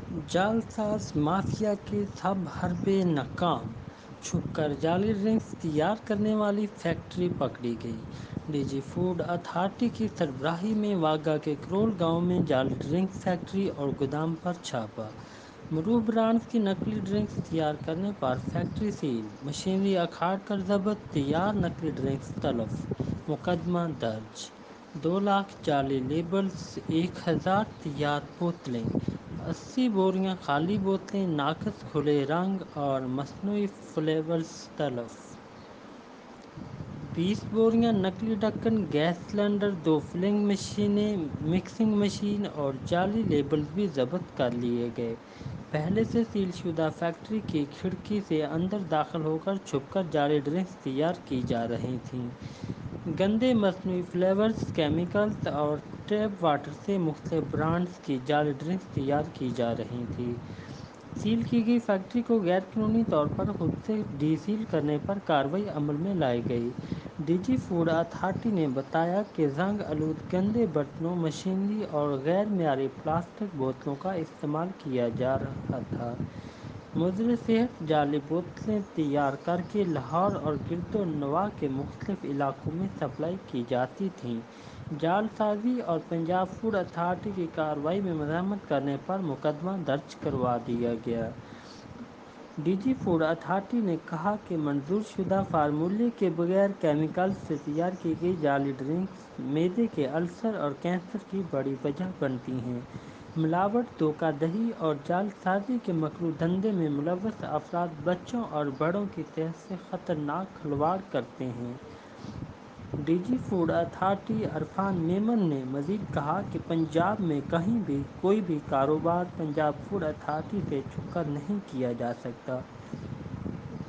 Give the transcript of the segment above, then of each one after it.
جعلساز mafia کے سب حربے ناکام، چھپ کر جعلی ڈرنکس تیار کرنے والی فیکٹری پکڑی گئی۔ ڈی جی فوڈ اتھارٹی کی سربراہی میں واگا کے کرول گاؤں میں جعلی ڈرنکس فیکٹری اور گودام پر چھاپا۔ معروف برانڈز کی نکلی ڈرنکس تیار کرنے پر فیکٹری سیل، مشینری اکھاڑ کر ضبط، تیار نکلی ڈرنکس تلف، مقدمہ درج۔ 2 لاکھ جعلی لیبلز، 1000 تیار بوتلیں، 80 بوریاں خالی بوتلیں، ناقص کھلے رنگ اور مصنوعی فلیورز تلف۔ 20 بوریاں نکلی ڈھکن، گیس سلنڈر، 2 فلنگ مشینیں، مکسنگ مشین اور جعلی لیبلز بھی ضبط کر لیے گئے۔ پہلے سے سیل شدہ فیکٹری کی کھڑکی سے اندر داخل ہو کر چھپ کر جعلی ڈرنکس تیار کی جا رہی تھیں۔ گندے مصنوعی فلیورز، کیمیکلز اور ٹیپ واٹر سے مختلف برانڈز کی جعلی ڈرنکس تیار کی جا رہی تھیں۔ سیل کی گئی فیکٹری کو غیر قانونی طور پر خود سے ڈی سیل کرنے پر کارروائی عمل میں لائی گئی۔ ڈی جی فوڈ اتھارٹی نے بتایا کہ زنگ آلود گندے برتنوں، مشینری اور غیر معیاری پلاسٹک بوتلوں کا استعمال کیا جا رہا تھا۔ مضر صحت جعلی بوتلیں تیار کرکے لاہور اور گرد و نواح کے مختلف علاقوں میں سپلائی کی جاتی تھیں۔ جعل سازی اور پنجاب فوڈ اتھارٹی کی کارروائی میں مزاحمت کرنے پر مقدمہ درج کروا دیا گیا۔ ڈی جی فوڈ اتھارٹی نے کہا کہ منظور شدہ فارمولے کے بغیر کیمیکلز سے تیار کی گئی جعلی ڈرنکس معدے کے السر اور کینسر کی بڑی وجہ بنتی ہیں۔ ملاوٹ، دھوکہ دہی اور جعل سازی کے مکروہ دھندے میں ملوث افراد بچوں اور بڑوں کی صحت سے خطرناک کھلواڑ کرتے ہیں۔ D G food authority Irfan Memon نے مزید کہا کہ پنجاب میں کہیں بھی کوئی بھی کاروبار پنجاب فوڈ اتھارٹی سے چھپ کر نہیں کیا جا سکتا۔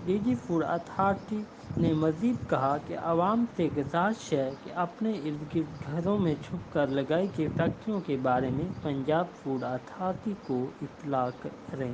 ڈی جی فوڈ اتھارٹی نے مزید کہا کہ عوام سے گزارش ہے کہ اپنے ارد گرد گھروں میں چھپ کر لگائی گئی فیکٹریوں کے بارے میں پنجاب فوڈ اتھارٹی کو اطلاع کریں۔